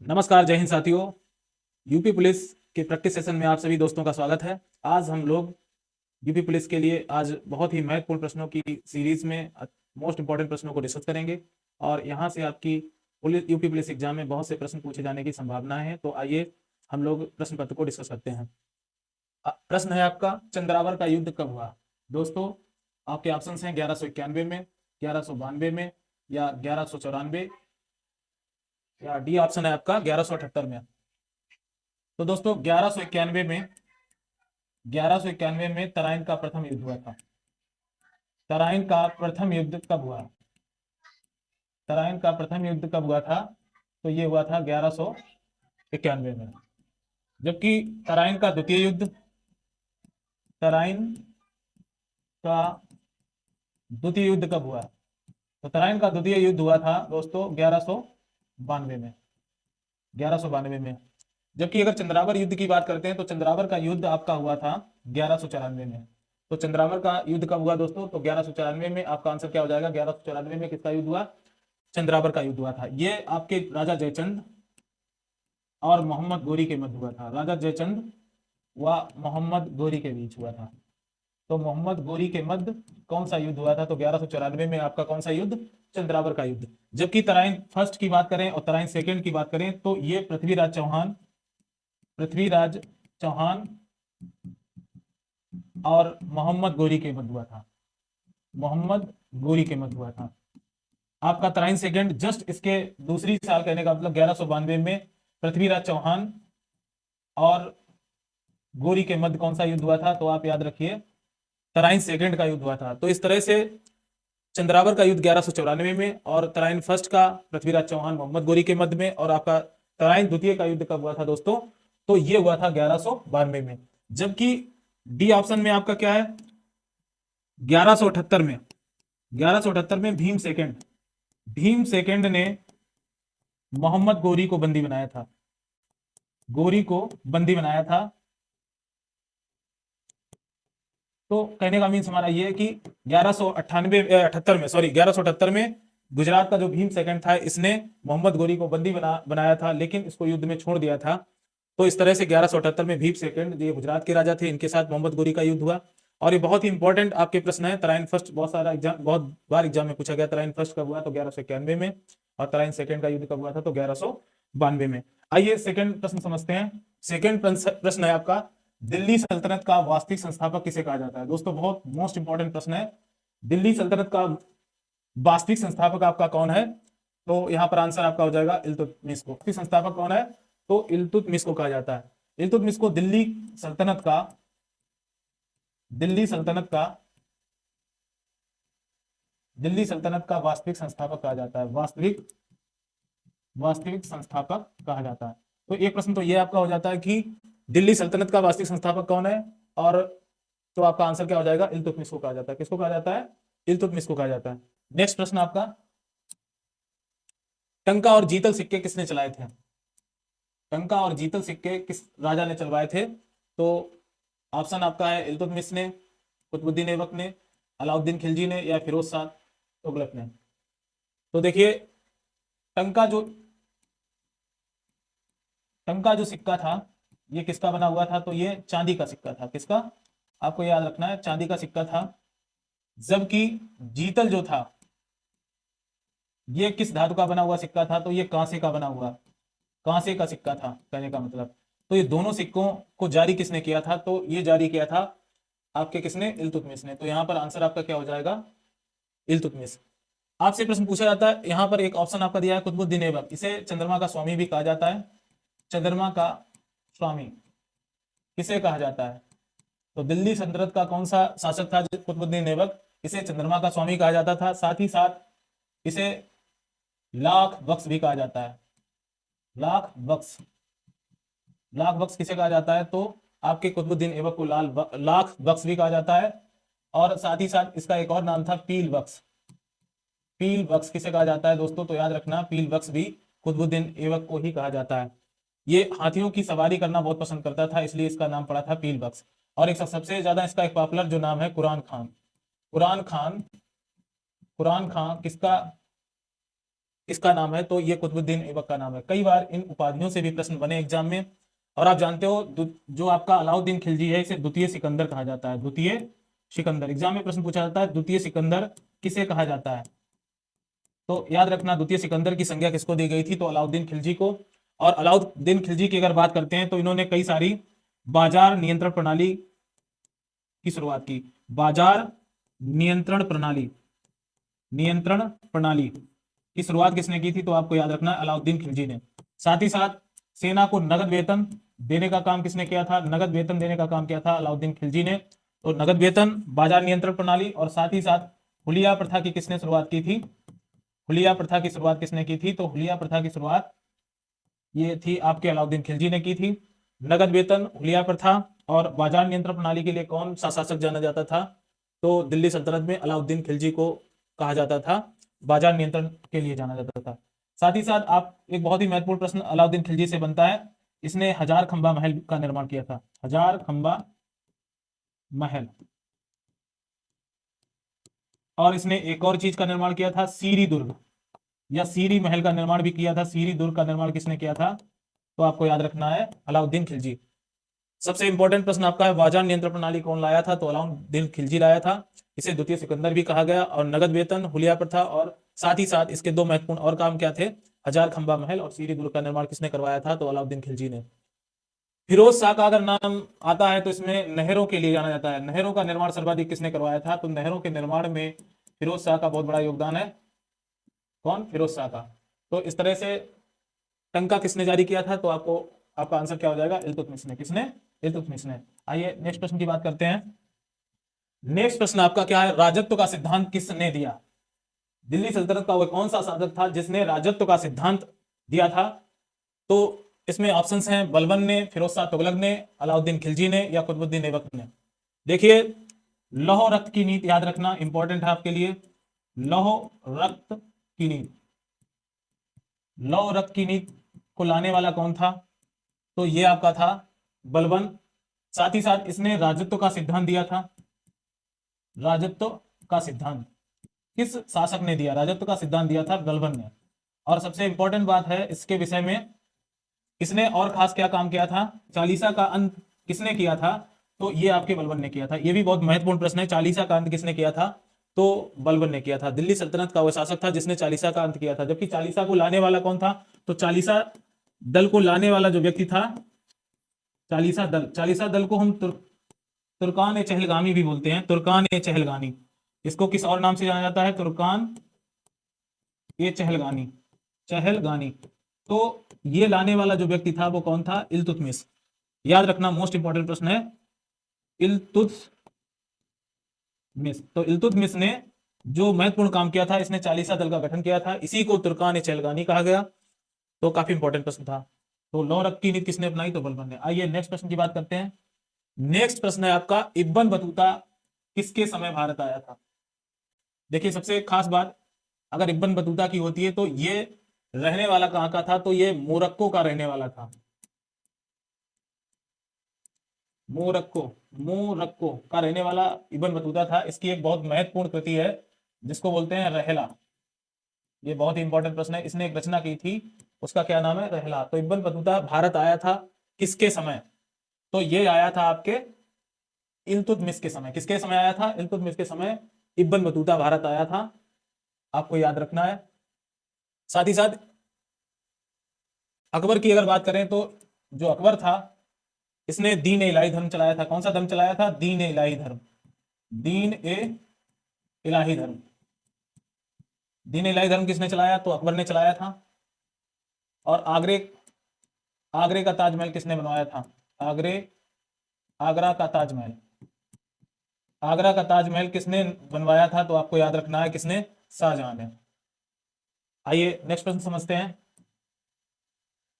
नमस्कार, जय हिंद साथियों। यूपी पुलिस के प्रैक्टिस सेशन में आप सभी दोस्तों का स्वागत है। आज हम लोग यूपी पुलिस के लिए आज बहुत ही महत्वपूर्ण प्रश्नों की सीरीज में मोस्ट इंपॉर्टेंट प्रश्नों को डिस्कस करेंगे और यहाँ से आपकी यूपी पुलिस एग्जाम में बहुत से प्रश्न पूछे जाने की संभावना है। तो आइए हम लोग प्रश्न पत्र को डिस्कस करते हैं। प्रश्न है आपका, चंद्रावर का युद्ध कब हुआ? दोस्तों, आपके ऑप्शन हैं 1191 में, 1192 में, या 1194, या डी ऑप्शन है आपका 1178 में। तो दोस्तों 1191 में तराइन का प्रथम युद्ध हुआ था। तराइन का प्रथम युद्ध कब हुआ? तराइन का प्रथम युद्ध कब हुआ था? तो ये हुआ था 1191 में। जबकि तराइन का द्वितीय युद्ध, तराइन का द्वितीय युद्ध कब हुआ? तो तराइन का द्वितीय युद्ध हुआ था दोस्तों 1192 में। 1192 में। जबकि अगर चंद्रावर युद्ध की बात करते हैं तो चंद्रावर का युद्ध आपका हुआ था 1194 में। तो चंद्रावर का युद्ध कब हुआ दोस्तों? तो 1194 में। आपका आंसर क्या हो जाएगा? 1194 में किसका युद्ध हुआ? चंद्रावर का युद्ध हुआ था। ये आपके राजा जयचंद और मोहम्मद गोरी के मध्य हुआ था। राजा जयचंद व मोहम्मद गोरी के बीच हुआ था। तो मोहम्मद गोरी के मध्य कौन सा युद्ध हुआ था? तो 1194 में आपका कौन सा युद्ध? चंद्रावर का युद्ध। जबकि तराइन फर्स्ट की बात करें और तराइन सेकंड की बात करें तो ये पृथ्वीराज चौहान और मोहम्मद गोरी के मध्य हुआ था। मोहम्मद गोरी के मध्य हुआ था। आपका तराइन सेकंड जस्ट इसके दूसरी साल कहने का मतलब 1192 में पृथ्वीराज चौहान और गोरी के मध्य कौन सा युद्ध हुआ था? तो आप याद रखिए तराइन सेकंड का युद्ध हुआ था। तो इस तरह से चंद्रावर का युद्ध 1194 में और तराइन फर्स्ट का पृथ्वीराज चौहान मोहम्मद गोरी के मध्य में, और आपका तराइन द्वितीय का युद्ध कब हुआ था दोस्तों? तो ये हुआ था 1192 में। जबकि डी ऑप्शन में आपका क्या है? 1178 में। 1178 में भीम सेकंड ने मोहम्मद गोरी को बंदी बनाया था। गोरी को बंदी बनाया था। तो कहने का मीन्स हमारा ये है कि 1178 में गुजरात का जो भीम सेकंड था इसने मोहम्मद गोरी को बंदी बनाया था, लेकिन इसको युद्ध में छोड़ दिया था। तो इस तरह से 1178 में भीम सेकंड, ये गुजरात के राजा थे, इनके साथ मोहम्मद गोरी का युद्ध हुआ। और ये बहुत ही इंपॉर्टेंट आपके प्रश्न है। तराइन फर्स्ट बहुत बार एग्जाम में पूछा गया। तराइन फर्स्ट कब हुआ? तो 1191 में। और तराइन सेकंड का युद्ध कब हुआ था? तो 1192 में। आइए सेकंड प्रश्न समझते हैं। सेकंड प्रश्न है आपका, दिल्ली सल्तनत का वास्तविक संस्थापक किसे कहा जाता है? दोस्तों बहुत मोस्ट इंपॉर्टेंट प्रश्न है। दिल्ली सल्तनत का वास्तविक संस्थापक आपका कौन है? तो यहां पर आंसर आपका हो जाएगा इल्तुतमिश को। संस्थापक कौन है? तो इल्तुतमिश को कहा जाता है। इल्तुतमिश को दिल्ली सल्तनत का वास्तविक संस्थापक कहा जाता है। वास्तविक संस्थापक कहा जाता है। तो एक प्रश्न तो ये आपका हो जाता है कि दिल्ली सल्तनत का वास्तविक संस्थापक कौन है, और तो आपका आंसर क्या हो जाएगा? इल्तुतमिश को कहा जाता है। किसको कहा जाता है? इल्तुतमिश को कहा जाता है। नेक्स्ट प्रश्न आपका, टंका और जीतल सिक्के किसने चलाए थे? टंका और जीतल सिक्के किस राजा ने चलवाए थे? तो ऑप्शन आपका है इल्तुतमिश ने, कुतुबुद्दीन ऐबक ने, अलाउद्दीन खिलजी ने, या फिरोज शाह तुगलक ने। तो देखिए टंका जो सिक्का था ये किसका बना हुआ था? तो ये चांदी का सिक्का था। किसका? आपको याद रखना है, चांदी का सिक्का था। जबकि जीतल जो था ये किस धातु का बना हुआ सिक्का था? तो ये कांसे का बना हुआ, कांसे का सिक्का था कहने का मतलब। तो ये दोनों सिक्कों को जारी किसने किया था? तो ये जारी किया था आपके किसने? इल्तुतमिश ने। तो यहां पर आंसर आपका क्या हो जाएगा? इल्तुतमिश। आपसे प्रश्न पूछा जाता है, यहां पर एक ऑप्शन आपका दिया है कुतुबुद्दीन ऐबक। इसे चंद्रमा का स्वामी भी कहा जाता है। चंद्रमा का स्वामी किसे कहा जाता है? तो दिल्ली सल्तनत का कौन सा शासक था? कुतुबुद्दीन ऐबक। इसे चंद्रमा का स्वामी कहा जाता था। साथ ही साथ इसे लाख बख्श भी कहा जाता है। लाख बख्श किसे कहा जाता है? तो आपके कुतुबुद्दीन ऐबक को लाख बख्श भी कहा जाता है। और साथ ही साथ इसका एक और नाम था पील बख्श। पील बख्श किसे कहा जाता है दोस्तों? तो याद रखना पील बख्श भी कुतुबुद्दीन ऐबक को ही कहा जाता है। ये हाथियों की सवारी करना बहुत पसंद करता था, इसलिए इसका नाम पड़ा था पील बख्श। और एक सबसे ज्यादा इसका एक पॉपुलर जो नाम है कुरान खान। कुरान खान किसका नाम है? तो ये कुतुबुद्दीन ऐबक का नाम है। कई बार इन उपाधियों से भी प्रश्न बने एग्जाम में। और आप जानते हो जो आपका अलाउद्दीन खिलजी है इसे द्वितीय सिकंदर कहा जाता है। द्वितीय सिकंदर एग्जाम में प्रश्न पूछा जाता है, द्वितीय सिकंदर किसे कहा जाता है? तो याद रखना द्वितीय सिकंदर की संज्ञा किसको दी गई थी? तो अलाउद्दीन खिलजी को। और अलाउद्दीन खिलजी की अगर बात करते हैं तो इन्होंने कई सारी बाजार नियंत्रण प्रणाली की शुरुआत की। बाजार नियंत्रण प्रणाली, नियंत्रण प्रणाली की शुरुआत किसने की थी? तो आपको याद रखना अलाउद्दीन खिलजी ने। साथ ही साथ सेना को नगद वेतन देने का काम किसने किया था? नगद वेतन देने का काम किया था अलाउद्दीन खिलजी ने। तो नगद वेतन, बाजार नियंत्रण प्रणाली और साथ ही साथ हुलिया प्रथा की किसने शुरुआत की थी? हुलिया प्रथा की शुरुआत किसने की थी? तो हुलिया प्रथा की शुरुआत ये थी आपके अलाउद्दीन खिलजी ने की थी। नगद वेतन, हुलिया प्रथा और बाजार नियंत्रण प्रणाली के लिए कौन सा शासक जाना जाता था? तो दिल्ली सल्तनत में अलाउद्दीन खिलजी को कहा जाता था, बाजार नियंत्रण के लिए जाना जाता था। साथ ही साथ आप एक बहुत ही महत्वपूर्ण प्रश्न अलाउद्दीन खिलजी से बनता है, इसने हजार खंबा महल का निर्माण किया था। हजार खंबा महल। और इसने एक और चीज का निर्माण किया था, सीरी दुर्ग या सीरी महल का निर्माण भी किया था। सीरी दुर्ग का निर्माण किसने किया था? तो आपको याद रखना है अलाउद्दीन खिलजी। सबसे इंपॉर्टेंट प्रश्न आपका है बाजार नियंत्रण प्रणाली कौन लाया था? तो अलाउद्दीन खिलजी लाया था। इसे द्वितीय सिकंदर भी कहा गया। और नगद वेतन, हुलिया प्रथा और साथ ही साथ इसके दो महत्वपूर्ण और काम क्या थे? हजार खंबा महल और सीरी दुर्ग का निर्माण किसने करवाया था? तो अलाउद्दीन खिलजी ने। फिरोज शाह का अगर नाम आता है तो इसमें नहरों के लिए जाना जाता है। नहरों का निर्माण सर्वाधिक किसने करवाया था? तो नहरों के निर्माण में फिरोज शाह का बहुत बड़ा योगदान है। कौन? फिरोज शाह का। तो इस तरह से टंका किसने जारी किया था? तो आपको आपका आंसर क्या हो जाएगा? इल्तुतमिश ने। किसने? इल्तुतमिश ने। आइए नेक्स्ट प्रश्न की बात करते हैं। नेक्स्ट प्रश्न आपका क्या है? राजत्व का सिद्धांत किसने दिया? दिल्ली सल्तनत का वह कौन सा शासक था जिसने राजत्व का सिद्धांत दिया था? तो इसमें ऑप्शंस हैं, बलबन ने, फिरोज शाह तुगलक ने, अलाउद्दीन खिलजी ने या कुतुबुद्दीन ऐबक ने। देखिए, लौह रक्त की नीति याद रखना इंपॉर्टेंट है आपके लिए। लौह रक्त की नीति, लौह रक्त की नीति को लाने वाला कौन था? तो ये आपका था बलबन। साथ ही साथ इसने राजत्व का सिद्धांत दिया था। राजत्व का सिद्धांत किस शासक ने दिया? राजत्व का सिद्धांत दिया था बलबन ने। और सबसे इंपॉर्टेंट बात है इसके विषय में, इसने और खास क्या काम किया था? चालीसा का अंत किसने किया था? तो ये आपके बलबन ने किया था। ये भी बहुत महत्वपूर्ण प्रश्न है, चालीसा का अंत किसने किया था? तो बलबन ने किया था। दिल्ली सल्तनत का वह शासक था जिसने चालीसा का अंत किया था। जबकि चालीसा को लाने वाला कौन था? तो चालीसा दल को लाने वाला जो व्यक्ति था, चालीसा दल, चालीसा दल को हम तुर्कान ए चहलगामी भी बोलते हैं। तुर्कान ए चहलगानी, इसको किस और नाम से जाना जाता है? तुर्कान ए चहलगानी, चहलगानी। तो ये लाने वाला जो व्यक्ति था वो कौन था? इल्तुतमिश। याद रखना मोस्ट इंपॉर्टेंट प्रश्न है, इल्तुतमिश। तो इल्तुतमिश ने जो महत्वपूर्ण काम किया था, इसने चालीसा दल का गठन किया था, इसी को तुर्कान ए चहलगानी कहा गया। तो काफी इंपॉर्टेंट प्रश्न था। तो लौह रक्त की नीति किसने अपनाई? तो बलबन ने। आइए नेक्स्ट प्रश्न की बात करते हैं। नेक्स्ट प्रश्न है आपका, इब्बन बतूता किसके समय भारत आया था? देखिए, सबसे खास बात अगर इब्बन बतूता की होती है तो ये रहने वाला कहां का था? तो ये मोरक्को का रहने वाला था। मोरक्को, मोरक्को का रहने वाला इब्बन बतूता था। इसकी एक बहुत महत्वपूर्ण कृति है जिसको बोलते हैं रहला। ये बहुत ही इंपॉर्टेंट प्रश्न है। इसने एक रचना की थी, उसका क्या नाम है? रहला। तो इब्बन बतूता भारत आया था किसके समय? तो ये आया था आपके इल्तुतमिश के समय। किसके समय आया था? इल्तुतमिश के समय इब्बन बतूता भारत आया था। आपको याद रखना है। साथ ही साथ अकबर की अगर बात करें तो जो अकबर था इसने दीन ए इलाही धर्म चलाया था। कौन सा धर्म चलाया था? दीन ए इलाही धर्म। दीन ए इलाही धर्म। दीन ए इलाही धर्म किसने चलाया? तो अकबर ने चलाया था। और आगरे, आगरे का ताजमहल किसने बनवाया था? आगरे, आगरा का ताजमहल, आगरा का ताजमहल किसने बनवाया था? तो आपको याद रखना है किसने? शाहजहां ने। आइए नेक्स्ट प्रश्न समझते हैं।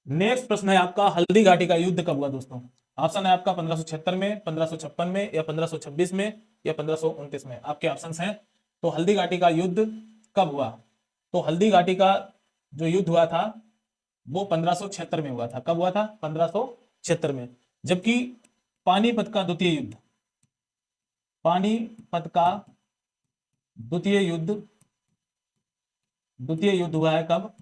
नेक्स्ट प्रश्न है आपका, हल्दी घाटी का युद्ध कब हुआ दोस्तों? ऑप्शन है आपका 1576 में, 1556 में या 1526 में या 1529 में। आपके ऑप्शंस हैं। तो हल्दी घाटी का युद्ध कब हुआ? तो हल्दी घाटी का जो युद्ध हुआ था वो 1576 में हुआ था। कब हुआ था? 1576 में। जबकि पानीपत का द्वितीय युद्ध, पानीपत का द्वितीय युद्ध द्वितीय युद्ध हुआ है कब?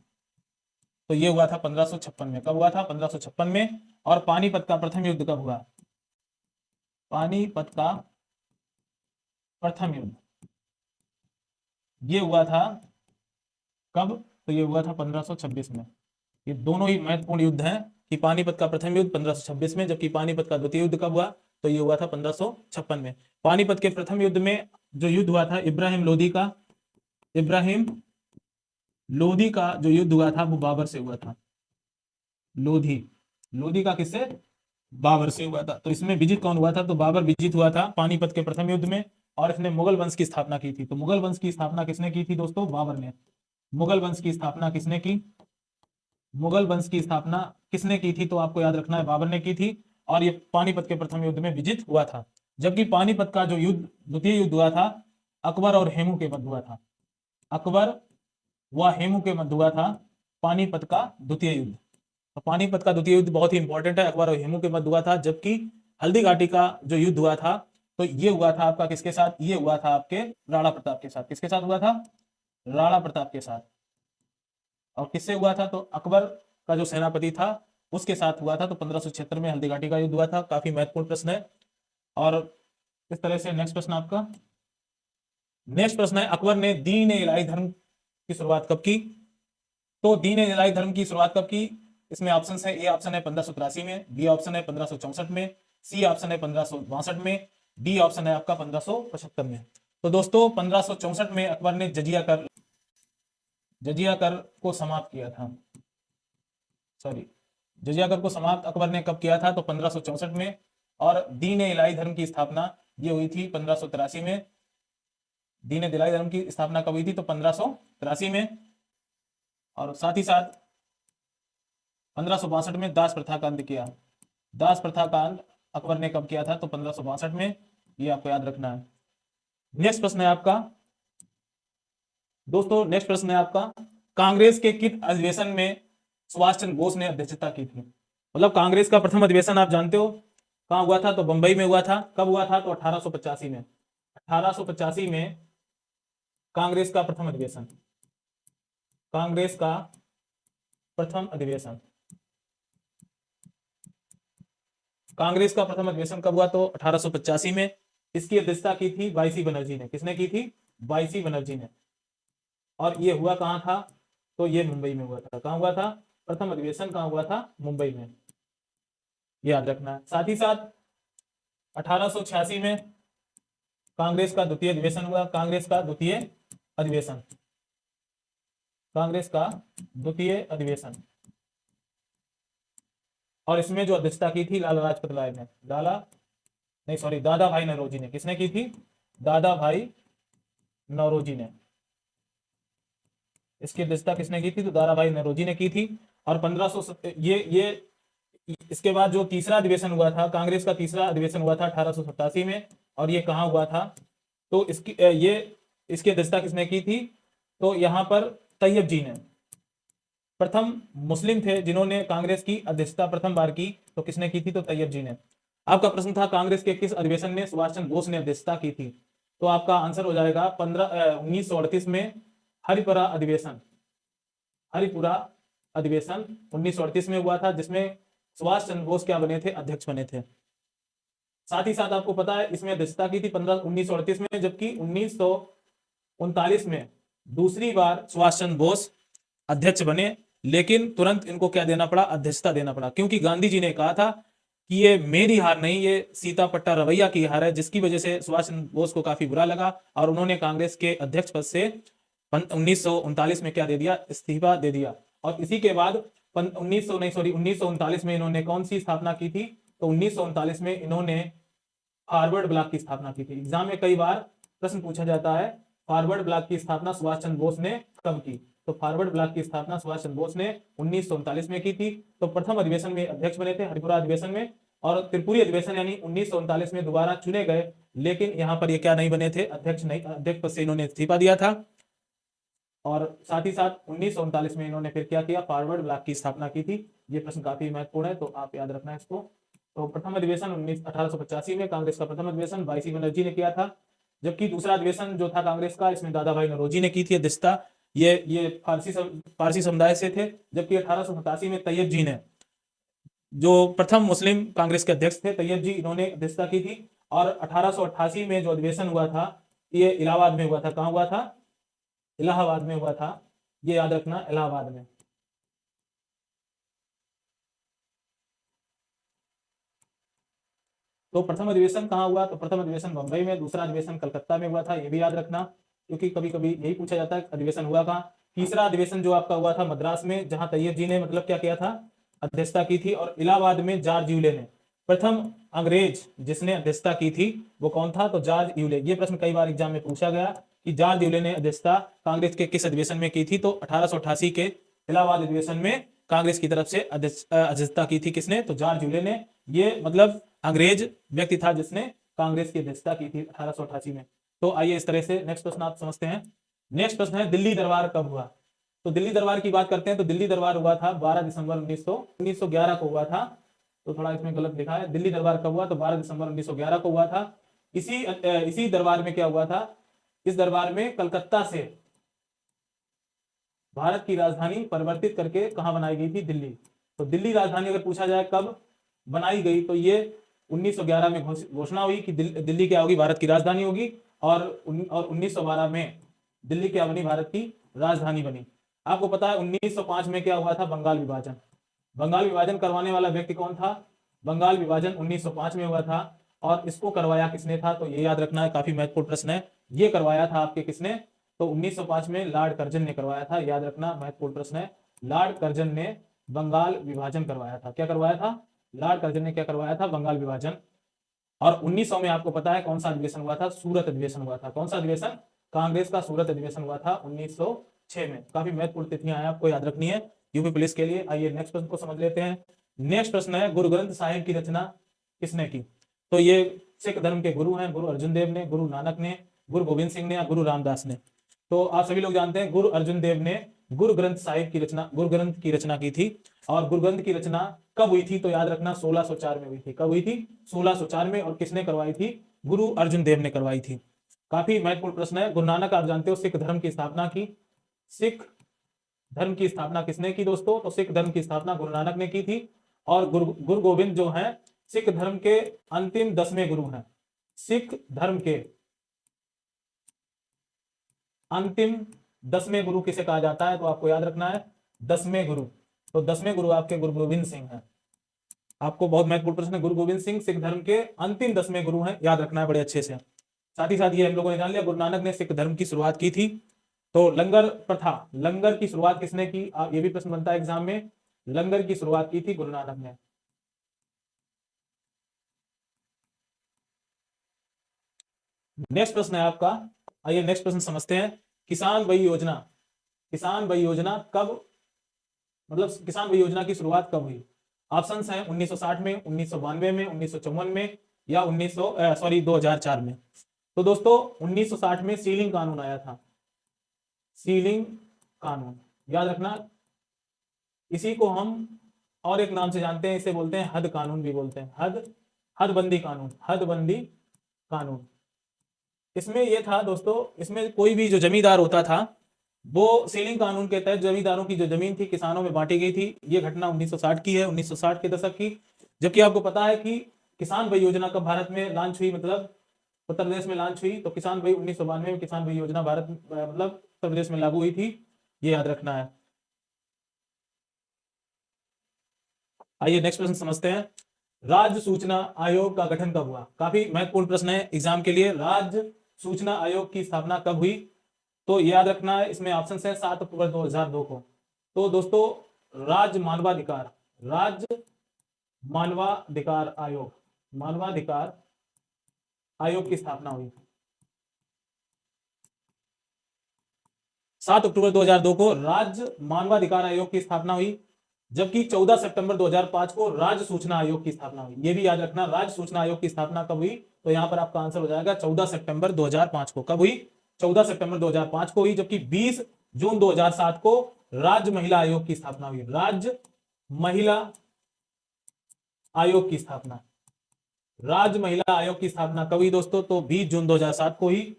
तो ये हुआ था 1556 में। कब हुआ था? 1556 में। और पानीपत का प्रथम युद्ध कब हुआ? पानीपत का प्रथम युद्ध ये हुआ था कब? तो ये हुआ था 1526 में। ये दोनों ही महत्वपूर्ण युद्ध हैं कि पानीपत का प्रथम युद्ध 1526 में, जबकि पानीपत का द्वितीय युद्ध कब हुआ? तो ये हुआ था 1556 में। पानीपत के प्रथम युद्ध में जो युद्ध हुआ था इब्राहिम लोधी का जो युद्ध हुआ था वो बाबर से हुआ था। लोधी का किससे? बाबर से हुआ था। तो इसमें विजित कौन हुआ था? तो बाबर विजित हुआ था पानीपत के प्रथम युद्ध में, और इसने मुगल वंश की स्थापना की थी। तो मुगल वंश की स्थापना किसने की थी दोस्तों? बाबर ने। मुगल वंश की स्थापना किसने की? मुगल वंश की स्थापना किसने की थी? तो आपको याद रखना है, बाबर ने की थी। और ये पानीपत के प्रथम युद्ध में विजित हुआ था। जबकि पानीपत का जो युद्ध द्वितीय युद्ध हुआ था अकबर और हेमू के मध्य हुआ था। अकबर व हेमू के मध्य हुआ था पानीपत का द्वितीय युद्ध। तो पानीपत का द्वितीय युद्ध बहुत ही इंपॉर्टेंट है, अकबर और हेमू के मध्य हुआ था। जबकि हल्दी घाटी का जो युद्ध हुआ था तो ये हुआ था आपका किसके साथ? ये हुआ था आपके राणा प्रताप के साथ। किसके साथ हुआ था? राणा प्रताप के साथ। और किससे हुआ था? तो अकबर का जो सेनापति था उसके साथ हुआ था। तो 1576 में हल्दी घाटी का युद्ध हुआ था। काफी महत्वपूर्ण प्रश्न है। और इस तरह से नेक्स्ट प्रश्न आपका, नेक्स्ट प्रश्न है अकबर ने दीन इलाही धर्म की शुरुआत कब की? तो दीन इलाही धर्म की शुरुआत कब की? इसमें ऑप्शन है, ए ऑप्शन है 1583 में, बी ऑप्शन है 1564 में, सी ऑप्शन है 1562 में, डी ऑप्शन है आपका 1575 में। तो दोस्तों 1564 में अकबर ने जजिया कर को समाप्त किया था। सॉरी, जजिया कर को समाप्त अकबर ने कब किया था? तो 1564 में। और दीन इलाही धर्म की स्थापना ये हुई थी 1583 में। दीन इलाही धर्म की स्थापना कब हुई थी? तो 1583 में। और साथ ही साथ 1562 में दास प्रथा का अंत किया। दास प्रथा का अंत अकबर ने कब किया था? तो 1562 में। ये आपको याद रखना है। नेक्स्ट प्रश्न है आपका दोस्तों, नेक्स्ट प्रश्न है आपका, कांग्रेस के किस अधिवेशन में सुभाष चंद्र बोस ने अध्यक्षता की थी? मतलब कांग्रेस का प्रथम अधिवेशन आप जानते हो कहां हुआ था? तो बंबई में हुआ था। कब हुआ था? तो 1885 में। 1885 में कांग्रेस का प्रथम अधिवेशन, कांग्रेस का प्रथम अधिवेशन, कांग्रेस का प्रथम अधिवेशन कब हुआ? तो 1885 में। इसकी अध्यक्षता की थी वाईसी बनर्जी ने। किसने की थी? वाईसी बनर्जी ने। और ये हुआ कहां था? तो ये मुंबई में हुआ था। कहां हुआ था? प्रथम अधिवेशन कहां हुआ था? मुंबई में। याद रखना है। साथ ही साथ 1886 में कांग्रेस का द्वितीय अधिवेशन हुआ। कांग्रेस का द्वितीय अधिवेशन, कांग्रेस का द्वितीय अधिवेशन। और इसमें जो अध्यक्षता की थी लाला लाजपत राय ने, दादा भाई नौरोजी ने। किसने की थी? दादा भाई नौरोजी ने। इसकी अध्यक्षता किसने की थी? तो दादा भाई नौरोजी ने की थी। और 1500 ये इसके बाद जो तीसरा अधिवेशन हुआ था, कांग्रेस का तीसरा अधिवेशन हुआ था 1887 में। और ये कहां हुआ था? तो इसकी अध्यक्षता किसने की थी? तो यहां पर तैयब जी ने। प्रथम मुस्लिम थे जिन्होंने कांग्रेस की अध्यक्षता प्रथम बार की। तो किसने की थी? तो तैयब जी ने। आपका प्रश्न था कांग्रेस के किस अधिवेशन में सुभाष चंद्र बोस ने अध्यक्षता की थी? तो आपका आंसर हो जाएगा 1938 में हरिपुरा अधिवेशन। हरिपुरा अधिवेशन 1938 में हुआ था, जिसमें सुभाष चंद्र बोस क्या बने थे? अध्यक्ष बने थे। साथ ही साथ आपको पता है इसमें अध्यक्षता की थी 1938 में, जबकि 1939 में दूसरी बार सुभाष चंद्र बोस अध्यक्ष बने। लेकिन तुरंत इनको क्या देना पड़ा? अध्यक्षता देना पड़ा, क्योंकि गांधी जी ने कहा था कि ये मेरी हार नहीं, ये सीता पट्टा रवैया की हार है, जिसकी वजह से सुभाष चंद्र बोस को काफी बुरा लगा और उन्होंने कांग्रेस के अध्यक्ष पद से 1939 में क्या दे दिया? इस्तीफा दे दिया। और इसी के बाद 1939 में इन्होंने कौन सी स्थापना की थी? तो 1939 में इन्होंने फॉरवर्ड ब्लॉक की स्थापना की थी। एग्जाम में कई बार प्रश्न पूछा जाता है फॉरवर्ड ब्लॉक की स्थापना सुभाष चंद्र बोस ने कब की? तो फॉरवर्ड ब्लॉक की स्थापना सुभाष चंद्र बोस ने 1939 में की थी। तो प्रथम अधिवेशन में अध्यक्ष बने थे हरिपुरा अधिवेशन में, और त्रिपुरी अधिवेशन यानी 1939 में दोबारा चुने गए, लेकिन यहां पर ये क्या नहीं बने थे? अध्यक्ष नहीं, अध्यक्ष पद से इन्होंने इस्तीफा दिया था। और साथ ही साथ 1939 में इन्होंने फिर क्या किया? फॉरवर्ड ब्लॉक की स्थापना की थी। ये प्रश्न काफी महत्वपूर्ण है, तो आप याद रखना है इसको। तो प्रथम अधिवेशन 1885 में कांग्रेस का प्रथम अधिवेशन वाईसी बनर्जी ने किया था, जबकि दूसरा अधिवेशन जो था कांग्रेस का, इसमें दादा भाई नौरोजी ने की थी अध्यक्षता। ये फारसी समुदाय से थे। जबकि 1887 में तैयब जी ने, जो प्रथम मुस्लिम कांग्रेस के अध्यक्ष थे, तैयब जी, इन्होंने अध्यक्षता की थी। और 1888 में जो अधिवेशन हुआ था ये इलाहाबाद में हुआ था। कहां हुआ था? इलाहाबाद में हुआ था। ये याद रखना, इलाहाबाद में। तो प्रथम अधिवेशन कहाँ हुआ? तो प्रथम अधिवेशन बंबई में, दूसरा अधिवेशन कलकत्ता में हुआ था, ये भी याद रखना, क्योंकि कभी कभी यही पूछा जाता है अधिवेशन हुआ कहाँ। तीसरा अधिवेशन जो आपका हुआ था मद्रास में, जहां तैयब जी ने मतलब क्या किया था, अध्यक्षता की थी। और इलाहाबाद में जॉर्ज यूले ने, प्रथम अंग्रेज जिसने अध्यक्षता की थी वो कौन था? तो जॉर्ज यूले। ये प्रश्न कई बार एग्जाम में पूछा गया कि जॉर्ज यूले ने अध्यक्षता कांग्रेस के किस अधिवेशन में की थी? तो 1888 के इलाहाबाद अधिवेशन में कांग्रेस की तरफ से अध्यक्षता की थी। किसने? तो जॉर्ज यूले ने। ये मतलब अंग्रेज व्यक्ति था जिसने कांग्रेस की अध्यक्षता की थी 1888 में। तो आइए इस तरह से नेक्स्ट प्रश्न आप समझते हैं। नेक्स्ट प्रश्न है दिल्ली दरबार कब हुआ? तो दिल्ली दरबार की बात करते हैं तो दिल्ली दरबार हुआ था 12 दिसंबर 1911 को हुआ था। तो थोड़ा इसमें गलत लिखा है, दिल्ली दरबार कब हुआ? तो 12 दिसंबर 1911 को हुआ था। इसी दरबार में क्या हुआ था? इस दरबार में कलकत्ता से भारत की राजधानी परिवर्तित करके कहां बनाई गई थी? दिल्ली। तो दिल्ली राजधानी अगर पूछा जाए कब बनाई गई, तो ये 1911 में घोषणा हुई कि दिल्ली क्या होगी? भारत की राजधानी होगी। और 1912 में दिल्ली क्या बनी? भारत की राजधानी बनी। आपको पता है 1905 में क्या हुआ था? बंगाल विभाजन। बंगाल विभाजन करवाने वाला व्यक्ति कौन था? बंगाल विभाजन 1905 में हुआ था। और इसको करवाया किसने था? तो ये याद रखना है, काफी महत्वपूर्ण प्रश्न है। ये करवाया था आपके किसने? तो 1905 में लॉर्ड कर्जन ने करवाया था। याद रखना, महत्वपूर्ण प्रश्न है। लॉर्ड कर्जन ने बंगाल विभाजन करवाया था। क्या करवाया था? लॉर्ड कर्जन ने क्या करवाया था? बंगाल विभाजन। और 1900 में आपको पता है कौन सा अधिवेशन हुआ था? सूरत अधिवेशन हुआ था। कौन सा अधिवेशन? कांग्रेस का सूरत अधिवेशन हुआ था 1906 में। काफी महत्वपूर्ण तिथियां हैं, आपको याद रखनी है यूपी पुलिस के लिए। आइए नेक्स्ट प्रश्न को समझ लेते हैं। नेक्स्ट प्रश्न है गुरु ग्रंथ साहिब की रचना किसने की? तो ये सिख धर्म के गुरु हैं, गुरु अर्जुन देव ने, गुरु नानक ने, गुरु गोविंद सिंह ने, या गुरु रामदास ने? तो आप सभी लोग जानते हैं गुरु अर्जुन देव ने गुरु ग्रंथ साहिब की रचना, गुरु ग्रंथ की रचना की थी। और गुरु ग्रंथ की रचना कब हुई थी? तो याद रखना 1604 में हुई थी। कब हुई थी? 1604 में। और किसने करवाई थी? गुरु अर्जुन देव ने करवाई थी। काफी महत्वपूर्ण प्रश्न है। गुरु नानक आप जानते हो सिख धर्म की स्थापना की। सिख धर्म की स्थापना किसने की दोस्तों? तो सिख धर्म की स्थापना गुरु नानक ने की थी। और गुरु गोविंद जो है सिख धर्म के अंतिम 10वें गुरु हैं। सिख धर्म के अंतिम 10वें गुरु किसे कहा जाता है? तो आपको याद रखना है 10वें गुरु। तो 10वें गुरु आपके गुरु गोविंद सिंह हैं। आपको बहुत महत्वपूर्ण प्रश्न है। गुरु गोविंद सिंह सिख धर्म के अंतिम 10वें गुरु हैं, याद रखना है बड़े अच्छे से। साथ ही साथ ये हम लोगों ने जान लिया गुरु नानक ने सिख धर्म की शुरुआत की थी। तो लंगर प्रथा, लंगर की शुरुआत किसने की? ये भी प्रश्न बनता है एग्जाम में। लंगर की शुरुआत की थी गुरु नानक ने। नेक्स्ट प्रश्न है आपका, आइए नेक्स्ट प्रश्न समझते हैं। किसान वही योजना, किसान वही योजना कब, मतलब किसान वही योजना की शुरुआत कब हुई? ऑप्शंस हैं 1960 में, 1992 में, 1954 में, या 2004 में। तो दोस्तों 1960 में सीलिंग कानून आया था। सीलिंग कानून याद रखना। इसी को हम और एक नाम से जानते हैं, इसे बोलते हैं हद कानून भी बोलते हैं। हदबंदी कानून, हदबंदी कानून। इसमें यह था दोस्तों, इसमें कोई भी जो जमींदार होता था वो सीलिंग कानून के तहत जमींदारों की जो जमीन थी किसानों में बांटी गई थी। ये घटना 1960 की है, 1960 के दशक की। जबकि आपको पता है कि किसान भाई योजना कब भारत में लॉन्च हुई, मतलब उत्तर प्रदेश में लॉन्च हुई? तो किसान भाई 1992 में किसान भाई योजना भारत मतलब उत्तर प्रदेश में लागू हुई थी। ये याद रखना है। आइए नेक्स्ट प्रश्न समझते हैं। राज्य सूचना आयोग का गठन कब हुआ? काफी महत्वपूर्ण प्रश्न है एग्जाम के लिए। राज्य सूचना आयोग की स्थापना कब हुई? तो याद रखना है, इसमें ऑप्शन है 7 अक्टूबर 2002 को। तो दोस्तों राज्य मानवाधिकार, राज्य मानवाधिकार आयोग, मानवाधिकार आयोग की स्थापना हुई 7 अक्टूबर 2002 को राज्य मानवाधिकार आयोग की स्थापना हुई। जबकि 14 सितंबर 2005 को राज्य सूचना आयोग की स्थापना हुई। ये भी याद रखना, राज्य सूचना आयोग की स्थापना कब हुई? तो यहां पर आपका आंसर हो जाएगा 14 सितंबर 2005 को। कब हुई? 14 सितंबर 2005 को हुई। जबकि 20 जून 2007 को राज्य महिला आयोग की स्थापना हुई। राज्य महिला आयोग की स्थापना, राज्य महिला आयोग की स्थापना कब हुई दोस्तों? तो 20 जून 2007 को ही।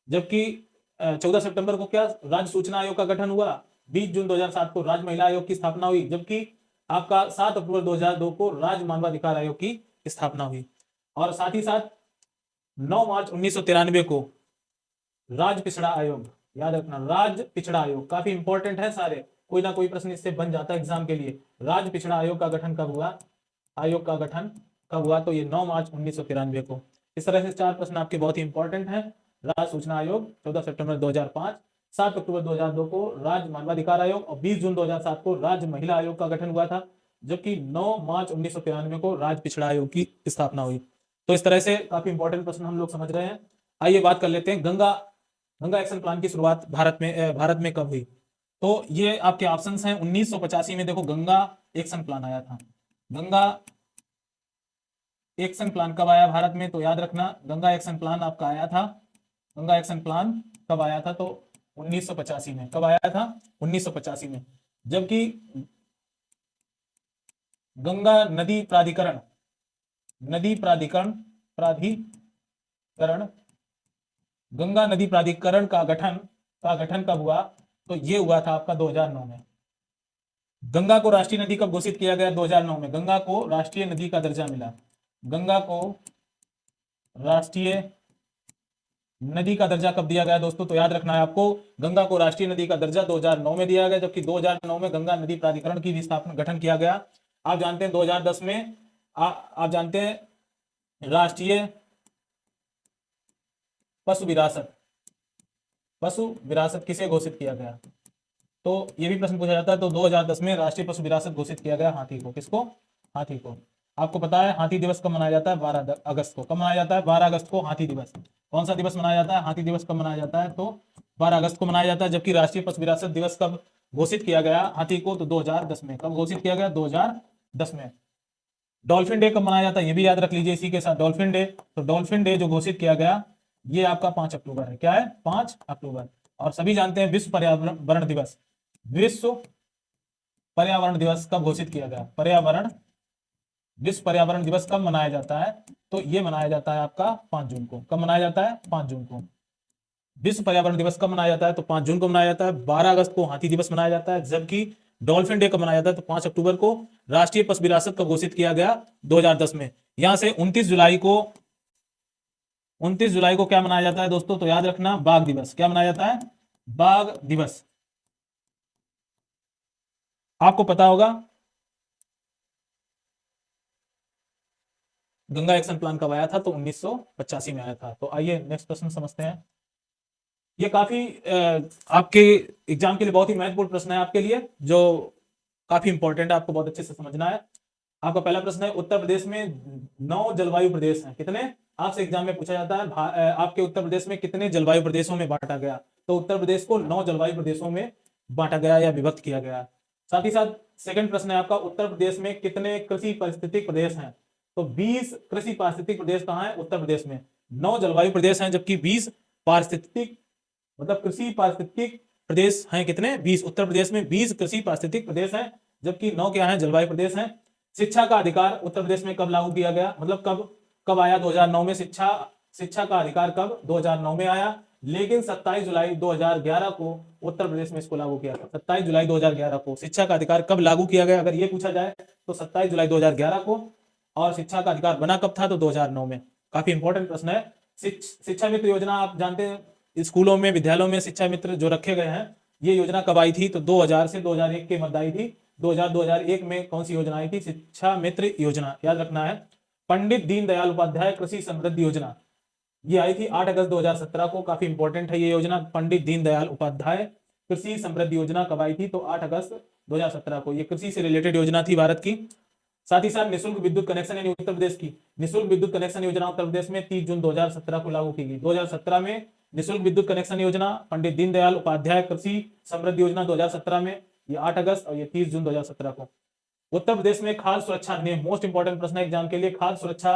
जबकि 14 सितंबर को क्या राज्य सूचना आयोग का गठन हुआ, 20 जून 2007 को राज्य महिला आयोग की स्थापना हुई, जबकि आपका 7 अक्टूबर 2002 को राज्य मानवाधिकार आयोग की स्थापना हुई। और साथ ही साथ 9 मार्च 1993 को राज्य पिछड़ा आयोग, याद रखना राज्य पिछड़ा आयोग काफी इंपॉर्टेंट है सारे, कोई ना कोई प्रश्न इससे बन जाता है एग्जाम के लिए। राज्य पिछड़ा आयोग का गठन कब हुआ, आयोग का गठन कब हुआ, तो ये 9 मार्च 1993 को। इस तरह से 4 प्रश्न आपके बहुत ही इंपॉर्टेंट हैं। राज्य सूचना आयोग 14 सितंबर 2005, 7 अक्टूबर 2002 को राज्य मानवाधिकार आयोग और 20 जून 2007 को राज्य महिला आयोग का गठन हुआ था, जबकि 9 मार्च 1993 को राज्य पिछड़ा आयोग की स्थापना हुई। तो इस तरह से काफी इंपॉर्टेंट प्रश्न हम लोग समझ रहे हैं। आइए बात कर लेते हैं गंगा एक्शन प्लान की शुरुआत भारत में कब हुई। तो ये आपके ऑप्शंस हैं। 1985 में देखो गंगा एक्शन प्लान आया था। गंगा एक्शन प्लान कब आया भारत में, तो याद रखना गंगा एक्शन प्लान आपका आया था। गंगा एक्शन प्लान कब आया था, तो 1985 में। कब आया था, 1985 में। जबकि गंगा नदी प्राधिकरण गंगा नदी प्राधिकरण का गठन कब हुआ, तो ये हुआ था आपका 2009 में। गंगा को राष्ट्रीय नदी कब घोषित किया गया, 2009 में। गंगा को राष्ट्रीय नदी का दर्जा मिला। गंगा को राष्ट्रीय नदी का दर्जा कब दिया गया दोस्तों, तो याद रखना है आपको गंगा को राष्ट्रीय नदी का दर्जा 2009 में दिया गया, जबकि 2009 में गंगा नदी प्राधिकरण की भी गठन किया गया। आप जानते हैं 2010 में आप जानते हैं राष्ट्रीय पशु विरासत किसे घोषित किया गया, तो ये भी प्रश्न पूछा जाता है। तो 2010 में राष्ट्रीय पशु विरासत घोषित किया गया हाथी को। किसको, हाथी को। आपको पता है हाथी दिवस कब मनाया जाता है, 12 अगस्त को। कब मनाया जाता है, 12 अगस्त को हाथी दिवस। कौन सा दिवस मनाया जाता है, हाथी दिवस कब मनाया जाता है, तो 12 अगस्त को मनाया जाता है। जबकि राष्ट्रीय पशु विरासत दिवस कब घोषित किया गया हाथी को, तो 2010 में। कब घोषित किया गया, 2010 में। डॉल्फिन डे कब मनाया जाता है, ये भी याद रख लीजिए इसी के साथ, डॉल्फिन डे। तो डॉल्फिन डे जो घोषित किया गया ये आपका 5 अक्टूबर है। क्या है, 5 अक्टूबर। और सभी जानते हैं विश्व पर्यावरण दिवस कब घोषित किया गया, विश्व पर्यावरण दिवस कब मनाया जाता है, तो ये मनाया जाता है आपका 5 जून को। कब मनाया जाता है, 5 जून को। विश्व पर्यावरण दिवस कब मनाया जाता है, तो 5 जून को मनाया जाता है। 12 अगस्त को हाथी दिवस मनाया जाता है। जबकि डॉल्फिन डे कब मनाया जाता है, तो 5 अक्टूबर को। राष्ट्रीय पशु विरासत कब घोषित किया गया, 2010 में। यहां से 29 जुलाई को क्या मनाया जाता है दोस्तों, तो याद रखना बाघ दिवस। क्या मनाया जाता है, बाघ दिवस। आपको पता होगा गंगा एक्शन प्लान कब आया था, तो 1985 में आया था। तो आइए नेक्स्ट प्रश्न समझते हैं। ये काफी आपके एग्जाम के लिए बहुत ही महत्वपूर्ण प्रश्न है आपके लिए, जो काफी इंपॉर्टेंट है, आपको बहुत अच्छे से समझना है। आपका पहला प्रश्न है, उत्तर प्रदेश में 9 जलवायु प्रदेश हैं। कितने, आपसे एग्जाम में पूछा जाता है आपके उत्तर प्रदेश में कितने जलवायु प्रदेशों में बांटा गया, तो उत्तर प्रदेश को 9 जलवायु प्रदेशों में बांटा गया या विभक्त किया गया। साथ ही साथ सेकंड प्रश्न है आपका, उत्तर प्रदेश में कितने कृषि पारिस्थितिक प्रदेश हैं, तो 20 कृषि पारिस्थितिक प्रदेश कहाँ है, उत्तर प्रदेश में। 9 जलवायु प्रदेश हैं, जबकि 20 पारिस्थितिक मतलब कृषि पारिस्थितिक प्रदेश हैं। कितने, 20। उत्तर प्रदेश में 20 कृषि पारिस्थितिक प्रदेश हैं, जबकि 9 क्या है, जलवायु प्रदेश हैं। शिक्षा का अधिकार उत्तर प्रदेश में कब लागू किया गया, मतलब कब आया, 2009 में। शिक्षा का अधिकार कब, 2009 में आया। लेकिन 27 जुलाई 2011 को उत्तर प्रदेश में इसको लागू किया था। 27 जुलाई 2011 को शिक्षा का अधिकार कब लागू किया गया, अगर ये पूछा जाए तो 27 जुलाई 2011 को। और शिक्षा का अधिकार बना कब था, तो 2009 में। काफी इंपॉर्टेंट प्रश्न है। शिक्षा मित्र योजना आप जानते हैं, स्कूलों में विद्यालयों में शिक्षा मित्र जो रखे गए हैं, ये योजना कब आई थी, तो 2000 से 2001 के मध्य आई थी। 2001 में कौन सी योजना आई थी, शिक्षा मित्र योजना। याद रखना है पंडित दीनदयाल उपाध्याय कृषि समृद्धि योजना, ये आई थी 8 अगस्त 2017 को। काफी इंपॉर्टेंट है ये योजना, पंडित दीनदयाल उपाध्याय कृषि समृद्धि योजना कब आई थी, तो 8 अगस्त 2017 को। ये कृषि से रिलेटेड योजना थी भारत की। साथ ही साथ निःशुल्क विद्युत कनेक्शन यानी उत्तर प्रदेश की निःशुल्क विद्युत कनेक्शन योजना उत्तर प्रदेश में 30 जून 2017 को लागू की गई। 2017 में निःशुल्क विद्युत कनेक्शन योजना, पंडित दीनदयाल उपाध्याय कृषि समृद्धि योजना 2017 में, ये 8 अगस्त और ये 30 जून 2017 को। उत्तर प्रदेश में खाद्य सुरक्षा अधिनियम, मोस्ट इंपोर्टेंट प्रश्न है एग्जाम के लिए। खाद्य सुरक्षा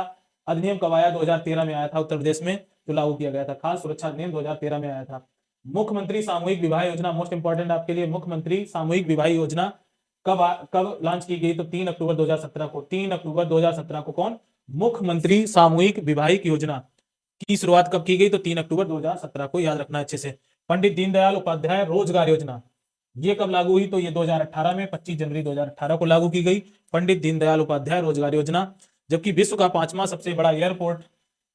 अधिनियम कब आया, 2013 में आया था उत्तर प्रदेश में, जो लागू किया गया था। खाद्य सुरक्षा अधिनियम 2013 में आया था। मुख्यमंत्री सामूहिक विवाह योजना, मोस्ट इंपोर्टेंट आपके लिए। मुख्यमंत्री सामूहिक विवाह योजना कब लॉन्च की गई, तो 3 अक्टूबर 2017 को। 3 अक्टूबर 2017 को कौन, मुख्यमंत्री सामूहिक विवाहिक योजना की शुरुआत कब की गई, तो 3 अक्टूबर 2017 को। याद रखना अच्छे से। पंडित दीनदयाल उपाध्याय रोजगार योजना ये कब लागू हुई? तो ये 2018 में 25 जनवरी 2018 को लागू की गई पंडित दीनदयाल उपाध्याय रोजगार योजना। जबकि विश्व का 5वां सबसे बड़ा एयरपोर्ट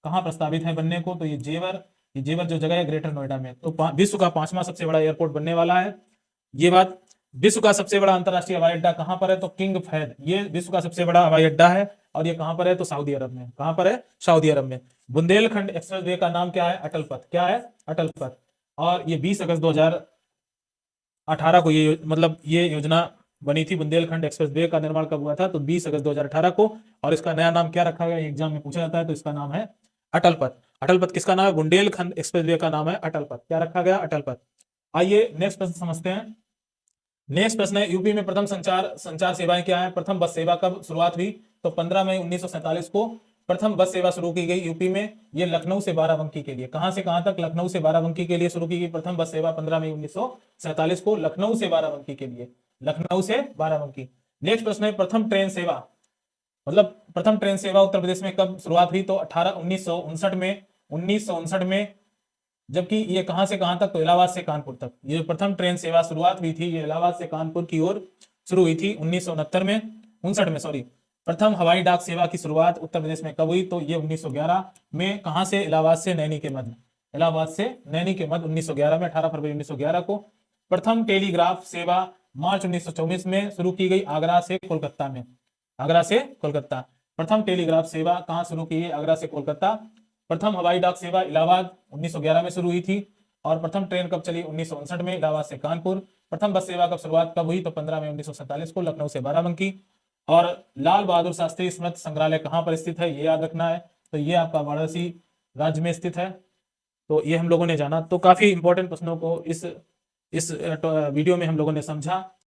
कहाँ प्रस्तावित है बनने को? तो ये जेवर जो जगह है ग्रेटर नोएडा में। तो विश्व का 5वां सबसे बड़ा एयरपोर्ट बनने वाला है ये बात। विश्व का सबसे बड़ा अंतरराष्ट्रीय हवाई अड्डा कहां पर है? तो किंग फैद ये विश्व का सबसे बड़ा हवाई अड्डा है और ये कहां पर है? तो सऊदी अरब में। कहां पर है? सऊदी अरब में। बुंदेलखंड एक्सप्रेस वे का नाम क्या है? अटल पथ। क्या है? अटल पथ। और ये 20 अगस्त 2018 को ये योजना बनी थी। बुंदेलखंड एक्सप्रेस वे का निर्माण कब हुआ था? तो 20 अगस्त 2018 को। और इसका नया नाम क्या रखा गया? एग्जाम में पूछा जाता है। तो इसका नाम है अटल पथ। अटल पथ किसका नाम है? बुंदेलखंड एक्सप्रेस वे का नाम है अटल पथ। क्या रखा गया? अटल पथ। आइए नेक्स्ट प्रश्न समझते हैं। नेक्स्ट प्रश्न है, यूपी में प्रथम संचार सेवाएं क्या है? प्रथम बस सेवा कब शुरुआत हुई? तो 15 मई 1947 को प्रथम बस सेवा शुरू की गई यूपी में। ये लखनऊ से बाराबंकी के लिए। कहां से कहां तक? लखनऊ से बाराबंकी के लिए शुरू की गई प्रथम बस सेवा 15 मई 1947 को लखनऊ से बाराबंकी के लिए। लखनऊ से बाराबंकी। नेक्स्ट प्रश्न है, प्रथम ट्रेन सेवा प्रथम ट्रेन सेवा उत्तर प्रदेश में कब शुरुआत हुई? तो 1959 में 1959 में। जबकि ये कहां से कहां तक? तो इलाहाबाद से कानपुर तक। ये प्रथम ट्रेन सेवा शुरुआत हुई थी, ये इलाहाबाद से कानपुर की ओर शुरू हुई थी 1969 में 59 में सॉरी। प्रथम हवाई डाक सेवा की शुरुआत उत्तर प्रदेश में कब हुई? तो ये 1911 में। कहां से? इलाहाबाद से नैनी के मध्य। इलाहाबाद से नैनी के मध्य 1911 में, 18 फरवरी 1911 को। प्रथम टेलीग्राफ सेवा मार्च 1924 में शुरू की गई आगरा से कोलकाता में। आगरा से कोलकाता। प्रथम टेलीग्राफ सेवा कहां शुरू की गई? आगरा से कोलकाता। प्रथम हवाई डाक सेवा इलाहाबाद 1911 में शुरू हुई थी। और प्रथम ट्रेन कब चली? 1959 में, इलाहाबाद से कानपुर। प्रथम बस सेवा कब शुरुआत कब हुई? तो 15 मई 1947 को लखनऊ से बाराबंकी। और लाल बहादुर शास्त्री स्मृति संग्रहालय कहां पर स्थित है? ये याद रखना है। तो ये आपका वाराणसी राज्य में स्थित है। तो ये हम लोगों ने जाना। तो काफी इंपॉर्टेंट प्रश्नों को इस वीडियो में हम लोगों ने समझा।